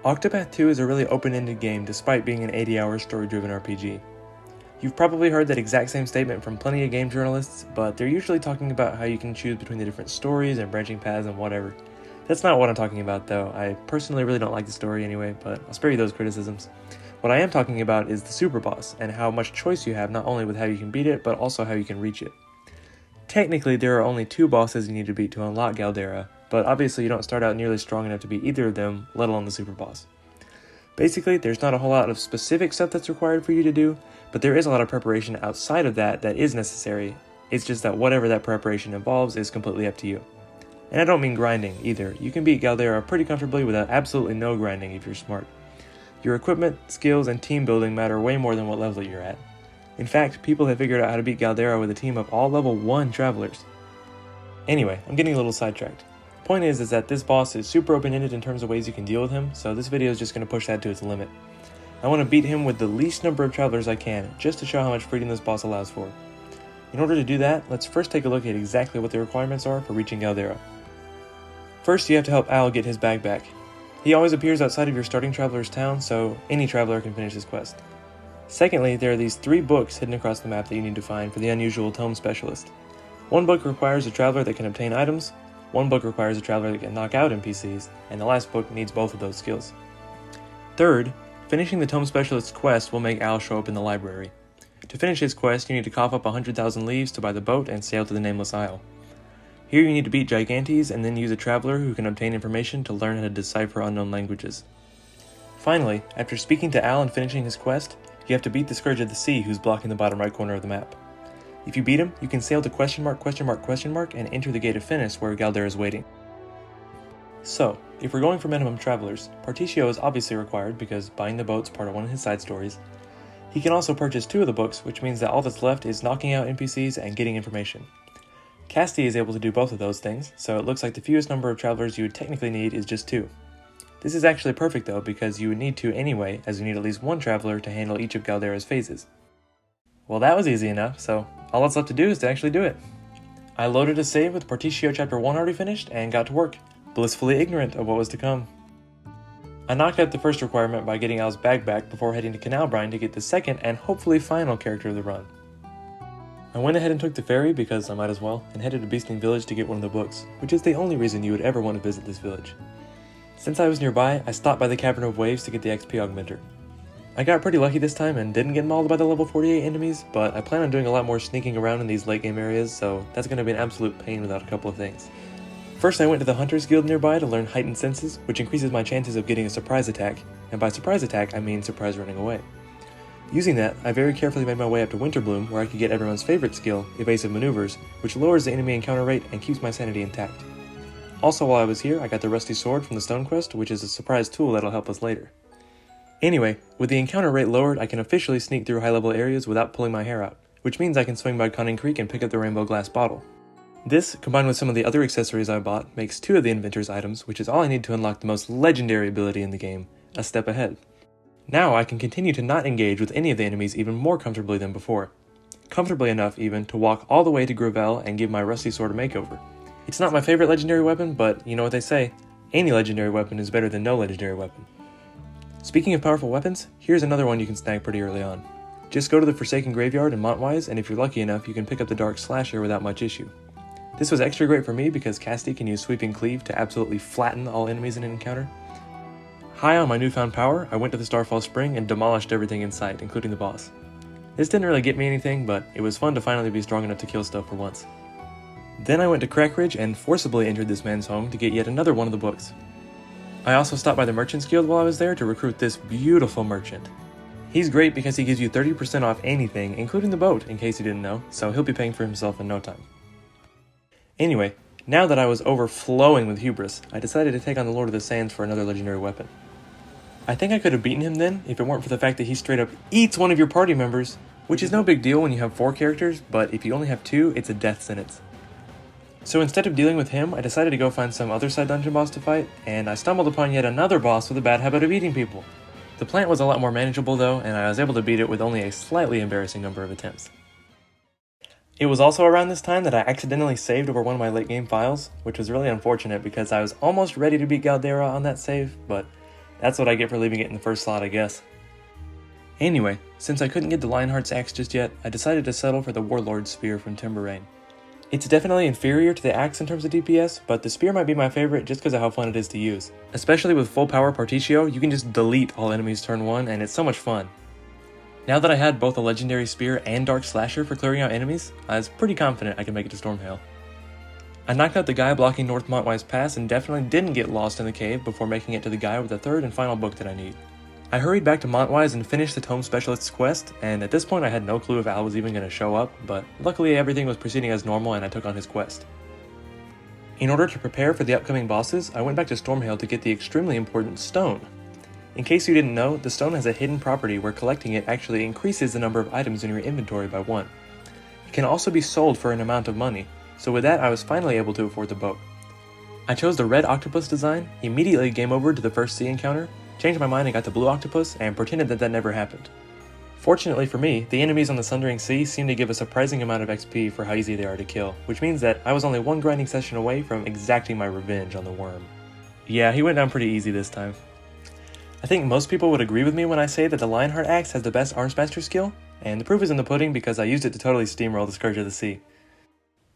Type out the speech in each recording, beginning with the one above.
Octopath 2 is a really open-ended game despite being an 80-hour story-driven RPG. You've probably heard that exact same statement from plenty of game journalists, but they're usually talking about how you can choose between the different stories and branching paths and whatever. That's not what I'm talking about though. I personally really don't like the story anyway, but I'll spare you those criticisms. What I am talking about is the Superboss, and how much choice you have not only with how you can beat it, but also how you can reach it. Technically, there are only 2 bosses you need to beat to unlock Galdera, but obviously you don't start out nearly strong enough to beat either of them, let alone the Superboss. Basically, there's not a whole lot of specific stuff that's required for you to do, but there is a lot of preparation outside of that is necessary. It's just that whatever that preparation involves is completely up to you. And I don't mean grinding either. You can beat Galdera pretty comfortably without absolutely no grinding if you're smart. Your equipment, skills, and team building matter way more than what level you're at. In fact, people have figured out how to beat Galdera with a team of all level 1 travelers. Anyway, I'm getting a little sidetracked. Point is that this boss is super open-ended in terms of ways you can deal with him, so this video is just going to push that to its limit. I want to beat him with the least number of travelers I can, just to show how much freedom this boss allows for. In order to do that, let's first take a look at exactly what the requirements are for reaching Galdera. First, you have to help Al get his bag back. He always appears outside of your starting traveler's town, so any traveler can finish his quest. Secondly, there are these 3 books hidden across the map that you need to find for the unusual tome specialist. One book requires a traveler that can obtain items, one book requires a traveler that can knock out NPCs, and the last book needs both of those skills. Third, finishing the tome specialist's quest will make Al show up in the library. To finish his quest, you need to cough up 100,000 leaves to buy the boat and sail to the Nameless Isle. Here you need to beat Gigantes and then use a traveler who can obtain information to learn how to decipher unknown languages. Finally, after speaking to Al and finishing his quest, you have to beat the Scourge of the Sea who's blocking the bottom right corner of the map. If you beat him, you can sail to and enter the Gate of Finis where Galdera is waiting. So, if we're going for minimum travelers, Particio is obviously required because buying the boat's part of one of his side stories. He can also purchase 2 of the books, which means that all that's left is knocking out NPCs and getting information. Casti is able to do both of those things, so it looks like the fewest number of travelers you would technically need is just 2. This is actually perfect though, because you would need 2 anyway, as you need at least 1 traveler to handle each of Galdera's phases. Well, that was easy enough, so all that's left to do is to actually do it. I loaded a save with Particio Chapter 1 already finished, and got to work, blissfully ignorant of what was to come. I knocked out the first requirement by getting Al's bag back before heading to Canal Brine to get the second and hopefully final character of the run. I went ahead and took the ferry, because I might as well, and headed to Beastling Village to get one of the books, which is the only reason you would ever want to visit this village. Since I was nearby, I stopped by the Cavern of Waves to get the XP augmenter. I got pretty lucky this time and didn't get mauled by the level 48 enemies, but I plan on doing a lot more sneaking around in these late game areas, so that's going to be an absolute pain without a couple of things. First, I went to the Hunter's Guild nearby to learn Heightened Senses, which increases my chances of getting a surprise attack, and by surprise attack I mean surprise running away. Using that, I very carefully made my way up to Winterbloom where I could get everyone's favorite skill, Evasive Maneuvers, which lowers the enemy encounter rate and keeps my sanity intact. Also, while I was here, I got the Rusty Sword from the Stone Quest, which is a surprise tool that'll help us later. Anyway, with the encounter rate lowered, I can officially sneak through high-level areas without pulling my hair out, which means I can swing by Cunning Creek and pick up the Rainbow Glass Bottle. This, combined with some of the other accessories I bought, makes 2 of the Inventor's items, which is all I need to unlock the most legendary ability in the game, a step ahead. Now I can continue to not engage with any of the enemies even more comfortably than before. Comfortably enough, even, to walk all the way to Gravel and give my Rusty Sword a makeover. It's not my favorite legendary weapon, but you know what they say, any legendary weapon is better than no legendary weapon. Speaking of powerful weapons, here's another one you can snag pretty early on. Just go to the Forsaken Graveyard in Montwise, and if you're lucky enough, you can pick up the Dark Slasher without much issue. This was extra great for me because Casti can use Sweeping Cleave to absolutely flatten all enemies in an encounter. High on my newfound power, I went to the Starfall Spring and demolished everything in sight, including the boss. This didn't really get me anything, but it was fun to finally be strong enough to kill stuff for once. Then I went to Crackridge and forcibly entered this man's home to get yet another one of the books. I also stopped by the Merchant's Guild while I was there to recruit this beautiful merchant. He's great because he gives you 30% off anything, including the boat, in case you didn't know, so he'll be paying for himself in no time. Anyway, now that I was overflowing with hubris, I decided to take on the Lord of the Sands for another legendary weapon. I think I could have beaten him then, if it weren't for the fact that he straight up eats one of your party members, which is no big deal when you have 4 characters, but if you only have 2, it's a death sentence. So instead of dealing with him, I decided to go find some other side dungeon boss to fight, and I stumbled upon yet another boss with a bad habit of eating people. The plant was a lot more manageable though, and I was able to beat it with only a slightly embarrassing number of attempts. It was also around this time that I accidentally saved over one of my late game files, which was really unfortunate because I was almost ready to beat Galdera on that save, but That's what I get for leaving it in the first slot, I guess. Anyway, since I couldn't get the Lionheart's axe just yet, I decided to settle for the Warlord's spear from Timber Rain. It's definitely inferior to the axe in terms of DPS, but the spear might be my favorite just because of how fun it is to use. Especially with full power Partitio, you can just delete all enemies turn 1 and it's so much fun. Now that I had both a legendary spear and dark slasher for clearing out enemies, I was pretty confident I could make it to Stormhail. I knocked out the guy blocking North Montwise Pass and definitely didn't get lost in the cave before making it to the guy with the third and final book that I need. I hurried back to Montwise and finished the Tome Specialist's quest, and at this point I had no clue if Al was even going to show up, but luckily everything was proceeding as normal and I took on his quest. In order to prepare for the upcoming bosses, I went back to Stormhail to get the extremely important stone. In case you didn't know, the stone has a hidden property where collecting it actually increases the number of items in your inventory by 1. It can also be sold for an amount of money, so with that I was finally able to afford the bow. I chose the red octopus design, immediately game over to the first sea encounter, changed my mind and got the blue octopus, and pretended that never happened. Fortunately for me, the enemies on the Sundering Sea seem to give a surprising amount of XP for how easy they are to kill, which means that I was only one grinding session away from exacting my revenge on the worm. Yeah, he went down pretty easy this time. I think most people would agree with me when I say that the Lionheart axe has the best Armsmaster skill, and the proof is in the pudding because I used it to totally steamroll the Scourge of the Sea.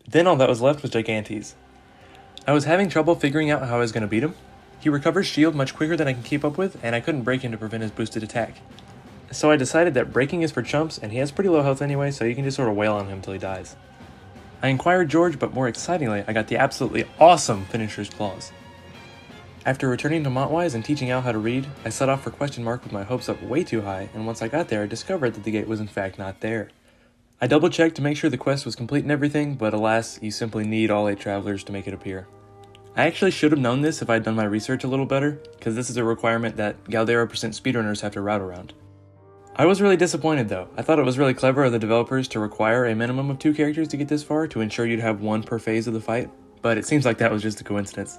Then all that was left was Gigantes. I was having trouble figuring out how I was going to beat him. He recovers shield much quicker than I can keep up with, and I couldn't break him to prevent his boosted attack. So I decided that breaking is for chumps, and he has pretty low health anyway, so you can just sort of wail on him till he dies. I inquired George, but more excitingly, I got the absolutely awesome Finisher's Claws. After returning to Montwise and teaching Al how to read, I set off for Question Mark with my hopes up way too high, and once I got there I discovered that the gate was in fact not there. I double checked to make sure the quest was complete and everything, but alas, you simply need all 8 travelers to make it appear. I actually should have known this if I had done my research a little better, because this is a requirement that Galdera % speedrunners have to route around. I was really disappointed though. I thought it was really clever of the developers to require a minimum of 2 characters to get this far to ensure you'd have 1 per phase of the fight, but it seems like that was just a coincidence.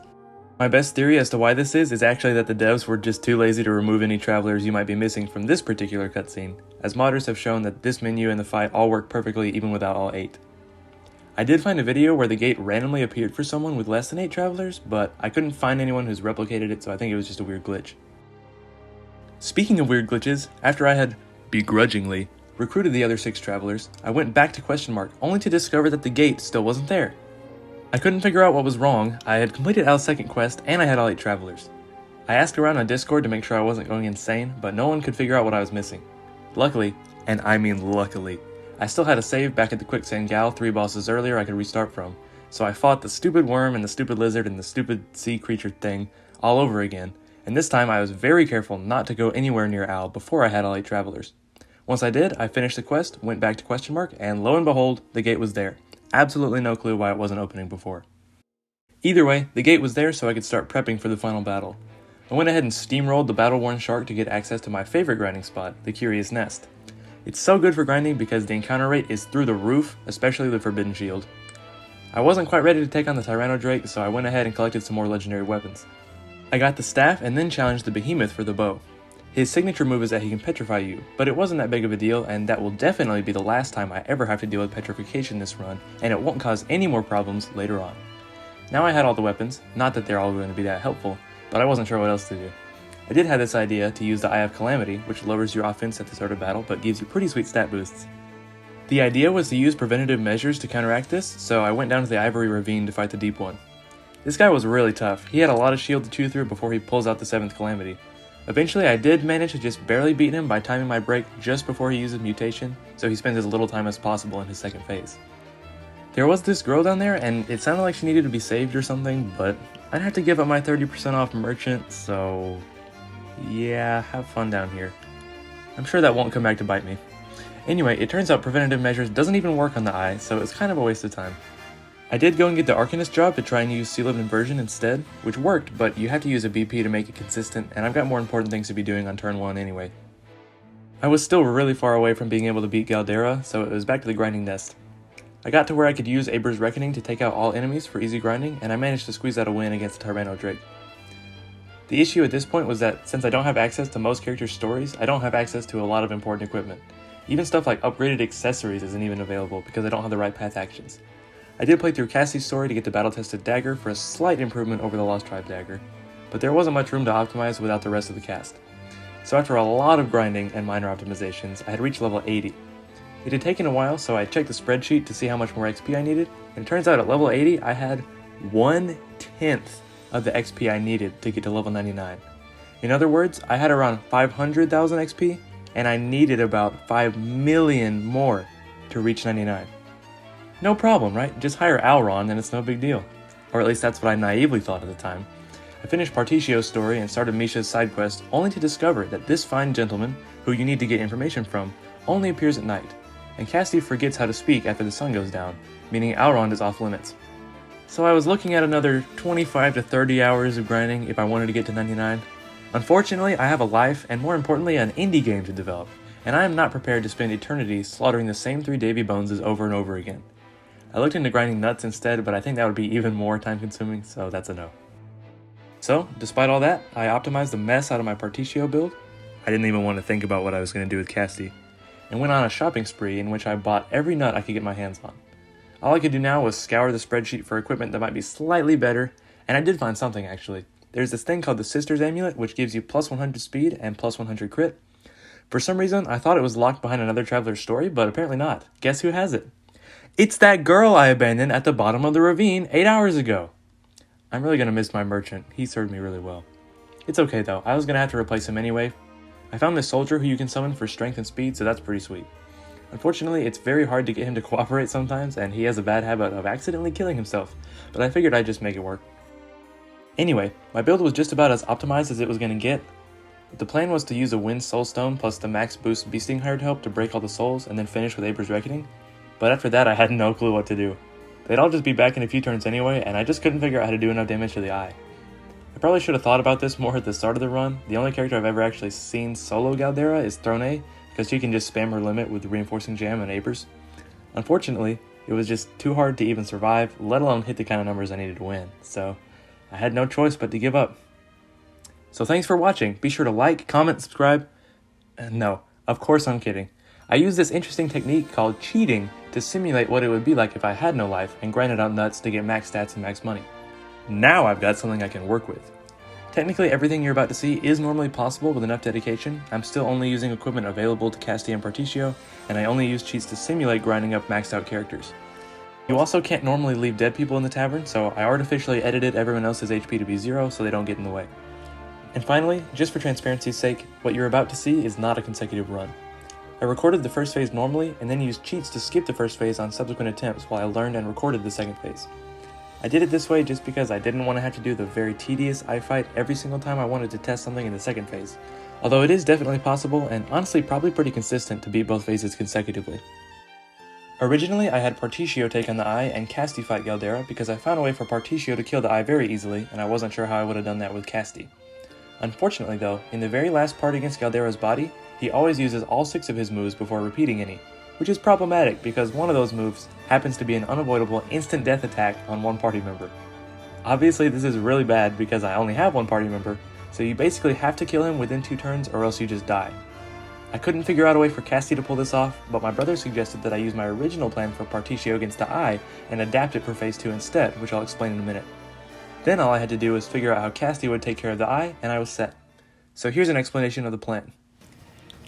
My best theory as to why this is actually that the devs were just too lazy to remove any travelers you might be missing from this particular cutscene, as modders have shown that this menu and the fight all work perfectly even without all 8. I did find a video where the gate randomly appeared for someone with less than 8 travelers, but I couldn't find anyone who's replicated it, so I think it was just a weird glitch. Speaking of weird glitches, after I had, begrudgingly, recruited the other 6 travelers, I went back to Question Mark, only to discover that the gate still wasn't there. I couldn't figure out what was wrong. I had completed Al's second quest, and I had all 8 travelers. I asked around on Discord to make sure I wasn't going insane, but no one could figure out what I was missing. Luckily, and I mean luckily, I still had a save back at the Quicksand Gal 3 bosses earlier I could restart from, so I fought the stupid worm and the stupid lizard and the stupid sea creature thing all over again, and this time I was very careful not to go anywhere near Al before I had all 8 travelers. Once I did, I finished the quest, went back to Question Mark, and lo and behold, the gate was there. Absolutely no clue why it wasn't opening before. Either way, the gate was there so I could start prepping for the final battle. I went ahead and steamrolled the battle-worn shark to get access to my favorite grinding spot, the Curious Nest. It's so good for grinding because the encounter rate is through the roof, especially the Forbidden Shield. I wasn't quite ready to take on the Tyranno Drake, so I went ahead and collected some more legendary weapons. I got the staff and then challenged the Behemoth for the bow. His signature move is that he can petrify you, but it wasn't that big of a deal, and that will definitely be the last time I ever have to deal with petrification this run, and it won't cause any more problems later on. Now I had all the weapons, not that they're all going to be that helpful, but I wasn't sure what else to do. I did have this idea to use the Eye of Calamity, which lowers your offense at the start of battle, but gives you pretty sweet stat boosts. The idea was to use preventative measures to counteract this, so I went down to the Ivory Ravine to fight the Deep One. This guy was really tough. He had a lot of shield to chew through before he pulls out the 7th Calamity. Eventually I did manage to just barely beat him by timing my break just before he uses mutation, so he spends as little time as possible in his second phase. There was this girl down there, and it sounded like she needed to be saved or something, but I'd have to give up my 30% off merchant, so yeah, have fun down here. I'm sure that won't come back to bite me. Anyway, it turns out preventative measures doesn't even work on the eye, so it's kind of a waste of time. I did go and get the Arcanist job to try and use Seal of Inversion instead, which worked, but you have to use a BP to make it consistent, and I've got more important things to be doing on turn 1 anyway. I was still really far away from being able to beat Galdera, so it was back to the grinding nest. I got to where I could use Aber's Reckoning to take out all enemies for easy grinding, and I managed to squeeze out a win against the Tyranno Drake. The issue at this point was that since I don't have access to most characters' stories, I don't have access to a lot of important equipment. Even stuff like upgraded accessories isn't even available because I don't have the right path actions. I did play through Cassie's story to get the battle-tested dagger for a slight improvement over the Lost Tribe dagger. but there wasn't much room to optimize without the rest of the cast. So after a lot of grinding and minor optimizations, I had reached level 80. It had taken a while, so I checked the spreadsheet to see how much more XP I needed, and it turns out at level 80 I had 1/10 of the XP I needed to get to level 99. In other words, I had around 500,000 XP, and I needed about 5 million more to reach 99. No problem, right? Just hire Alron and it's no big deal. Or at least that's what I naively thought at the time. I finished Partitio's story and started Misha's side quest, only to discover that this fine gentleman, who you need to get information from, only appears at night, and Cassie forgets how to speak after the sun goes down, meaning Alron is off limits. So I was looking at another 25 to 30 hours of grinding if I wanted to get to 99. Unfortunately, I have a life and more importantly an indie game to develop, and I am not prepared to spend eternity slaughtering the same 3 Davy Boneses over and over again. I looked into grinding nuts instead, but I think that would be even more time consuming, so that's a no. So, despite all that, I optimized the mess out of my Partitio build. I didn't even want to think about what I was going to do with Cassie, and went on a shopping spree in which I bought every nut I could get my hands on. All I could do now was scour the spreadsheet for equipment that might be slightly better, and I did find something actually. There's this thing called the Sister's Amulet, which gives you plus 100 speed and plus 100 crit. For some reason, I thought it was locked behind another traveler's story, but apparently not. Guess who has it? It's that girl I abandoned at the bottom of the ravine 8 hours ago. I'm really going to miss my merchant. He served me really well. It's okay though, I was going to have to replace him anyway. I found this soldier who you can summon for strength and speed, so that's pretty sweet. Unfortunately, it's very hard to get him to cooperate sometimes, and he has a bad habit of accidentally killing himself, but I figured I'd just make it work. Anyway, my build was just about as optimized as it was going to get. The plan was to use a Wind Soul Stone plus the max boost Beasting Hired help to break all the souls and then finish with Aber's Reckoning, but after that I had no clue what to do. They'd all just be back in a few turns anyway, and I just couldn't figure out how to do enough damage to the eye. I probably should have thought about this more at the start of the run. The only character I've ever actually seen solo Galdera is Throne, because she can just spam her limit with Reinforcing Jam and Abers. Unfortunately, it was just too hard to even survive, let alone hit the kind of numbers I needed to win, so I had no choice but to give up. So thanks for watching. Be sure to like, comment, subscribe. No, of course I'm kidding. I use this interesting technique called cheating to simulate what it would be like if I had no life and grinded out nuts to get max stats and max money. Now I've got something I can work with. Technically everything you're about to see is normally possible with enough dedication. I'm still only using equipment available to Cassie and Partitio, and I only use cheats to simulate grinding up maxed out characters. You also can't normally leave dead people in the tavern, so I artificially edited everyone else's HP to be 0 so they don't get in the way. And finally, just for transparency's sake, what you're about to see is not a consecutive run. I recorded the first phase normally, and then used cheats to skip the first phase on subsequent attempts while I learned and recorded the second phase. I did it this way just because I didn't want to have to do the very tedious eye fight every single time I wanted to test something in the second phase, although it is definitely possible and honestly probably pretty consistent to beat both phases consecutively. Originally, I had Partitio take on the eye and Cassie fight Galdera because I found a way for Partitio to kill the eye very easily, and I wasn't sure how I would have done that with Cassie. Unfortunately though, in the very last part against Galdera's body, he always uses all 6 of his moves before repeating any, which is problematic because one of those moves happens to be an unavoidable instant death attack on one party member. Obviously this is really bad because I only have one party member, so you basically have to kill him within 2 turns or else you just die. I couldn't figure out a way for Cassie to pull this off, but my brother suggested that I use my original plan for Partitio against the eye and adapt it for phase 2 instead, which I'll explain in a minute. Then all I had to do was figure out how Cassie would take care of the eye, and I was set. So here's an explanation of the plan.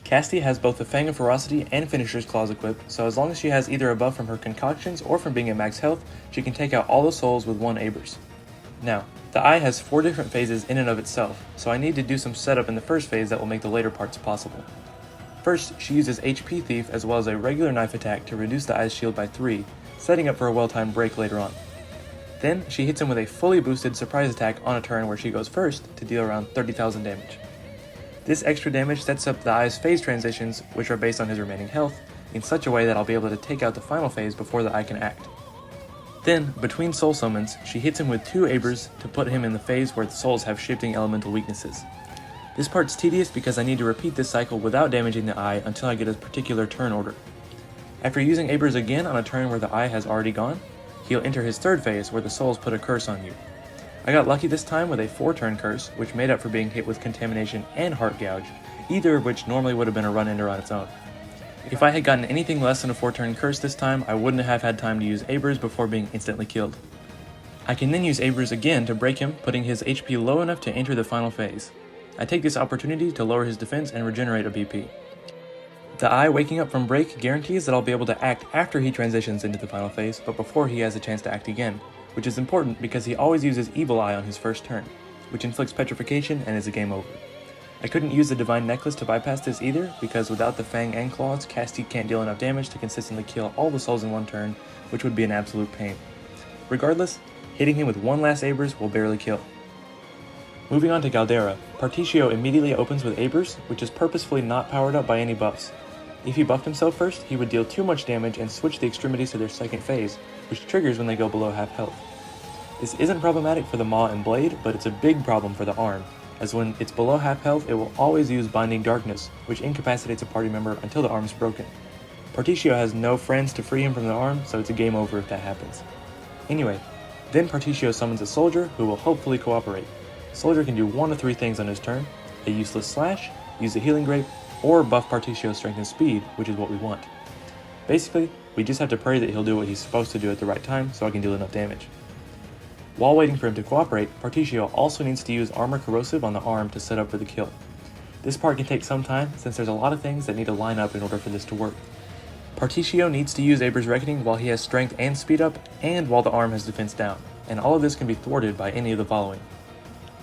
Cassie has both the Fang of Ferocity and Finisher's Claws equipped, so as long as she has either a buff from her concoctions or from being at max health, she can take out all the souls with 1 Abers. Now, the eye has 4 different phases in and of itself, so I need to do some setup in the first phase that will make the later parts possible. First, she uses HP Thief as well as a regular knife attack to reduce the eye's shield by 3, setting up for a well-timed break later on. Then, she hits him with a fully boosted surprise attack on a turn where she goes first to deal around 30,000 damage. This extra damage sets up the eye's phase transitions, which are based on his remaining health, in such a way that I'll be able to take out the final phase before the eye can act. Then, between soul summons, she hits him with 2 Abers to put him in the phase where the souls have shifting elemental weaknesses. This part's tedious because I need to repeat this cycle without damaging the eye until I get a particular turn order. After using Abers again on a turn where the eye has already gone, he'll enter his third phase where the souls put a curse on you. I got lucky this time with a 4-turn curse, which made up for being hit with Contamination and Heart Gouge, either of which normally would have been a run-ender on its own. If I had gotten anything less than a 4-turn curse this time, I wouldn't have had time to use Abers before being instantly killed. I can then use Abers again to break him, putting his HP low enough to enter the final phase. I take this opportunity to lower his defense and regenerate a BP. The Eye waking up from break guarantees that I'll be able to act after he transitions into the final phase, but before he has a chance to act again, which is important because he always uses Evil Eye on his first turn, which inflicts petrification and is a game over. I couldn't use the Divine Necklace to bypass this either, because without the Fang and Claws, Casty can't deal enough damage to consistently kill all the souls in one turn, which would be an absolute pain. Regardless, hitting him with one last Abers will barely kill. Moving on to Galdera, Particio immediately opens with Abers, which is purposefully not powered up by any buffs. If he buffed himself first, he would deal too much damage and switch the extremities to their second phase, which triggers when they go below half health. This isn't problematic for the Maw and Blade, but it's a big problem for the arm, as when it's below half health it will always use Binding Darkness, which incapacitates a party member until the arm's broken. Particio has no friends to free him from the arm, so it's a game over if that happens. Anyway, then Particio summons a soldier who will hopefully cooperate. Soldier can do one of three things on his turn: a useless slash, use a healing grape, or buff Particio's strength and speed, which is what we want. Basically, we just have to pray that he'll do what he's supposed to do at the right time so I can deal enough damage. While waiting for him to cooperate, Particio also needs to use Armor Corrosive on the arm to set up for the kill. This part can take some time since there's a lot of things that need to line up in order for this to work. Particio needs to use Abers Reckoning while he has strength and speed up, and while the arm has defense down, and all of this can be thwarted by any of the following: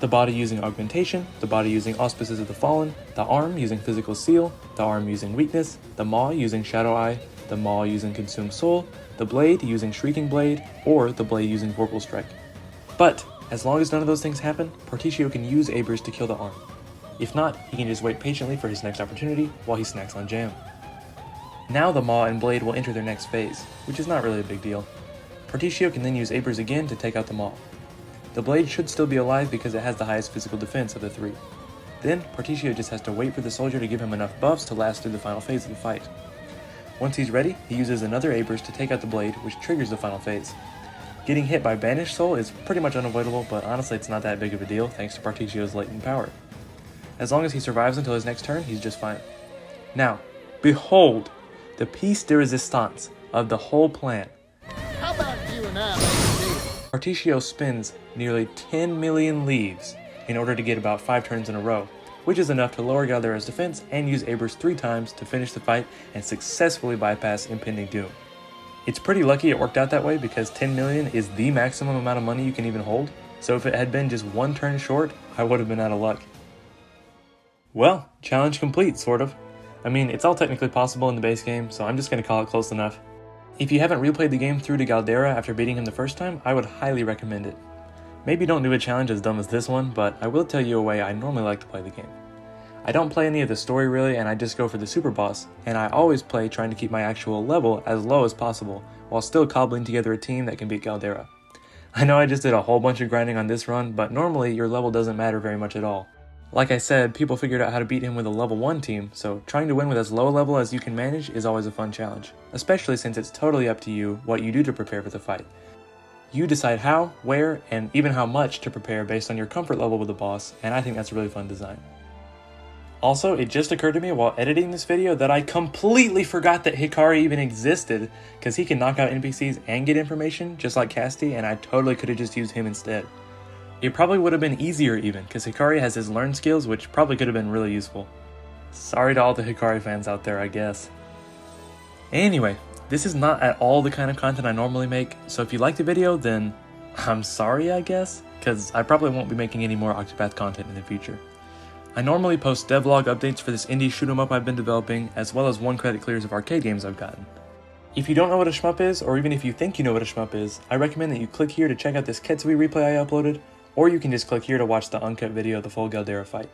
the body using Augmentation, the body using Auspices of the Fallen, the arm using Physical Seal, the arm using Weakness, the Maw using Shadow Eye, the Maw using Consume Soul, the Blade using Shrieking Blade, or the Blade using Vorpal Strike. But, as long as none of those things happen, Particio can use Abers to kill the arm. If not, he can just wait patiently for his next opportunity while he snacks on jam. Now the Maw and Blade will enter their next phase, which is not really a big deal. Particio can then use Abers again to take out the Maw. The Blade should still be alive because it has the highest physical defense of the three. Then, Particio just has to wait for the soldier to give him enough buffs to last through the final phase of the fight. Once he's ready, he uses another Abers to take out the Blade, which triggers the final phase. Getting hit by Banished Soul is pretty much unavoidable, but honestly it's not that big of a deal thanks to Particio's latent power. As long as he survives until his next turn, he's just fine. Now, behold, the piece de resistance of the whole plan. How about you and I? Particio spins nearly 10 million leaves in order to get about 5 turns in a row, which is enough to lower Galdera's defense and use Abers 3 times to finish the fight and successfully bypass impending doom. It's pretty lucky it worked out that way because 10 million is the maximum amount of money you can even hold, so if it had been just 1 turn short, I would have been out of luck. Well, challenge complete, sort of. I mean, it's all technically possible in the base game, so I'm just going to call it close enough. If you haven't replayed the game through to Galdera after beating him the first time, I would highly recommend it. Maybe don't do a challenge as dumb as this one, but I will tell you a way I normally like to play the game. I don't play any of the story really, and I just go for the Superboss, and I always play trying to keep my actual level as low as possible, while still cobbling together a team that can beat Galdera. I know I just did a whole bunch of grinding on this run, but normally your level doesn't matter very much at all. Like I said, people figured out how to beat him with a level 1 team, so trying to win with as low a level as you can manage is always a fun challenge, especially since it's totally up to you what you do to prepare for the fight. You decide how, where, and even how much to prepare based on your comfort level with the boss, and I think that's a really fun design. Also, it just occurred to me while editing this video that I completely forgot that Hikari even existed, because he can knock out NPCs and get information, just like Casty, and I totally could have just used him instead. It probably would have been easier even, because Hikari has his learn skills, which probably could have been really useful. Sorry to all the Hikari fans out there, I guess. Anyway, this is not at all the kind of content I normally make, so if you liked the video, then I'm sorry, I guess, because I probably won't be making any more Octopath content in the future. I normally post devlog updates for this indie shoot 'em up I've been developing, as well as 1 credit clears of arcade games I've gotten. If you don't know what a shmup is, or even if you think you know what a shmup is, I recommend that you click here to check out this Ketsui replay I uploaded, or you can just click here to watch the uncut video of the full Galdera fight.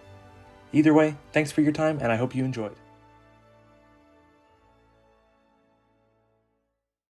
Either way, thanks for your time, and I hope you enjoyed.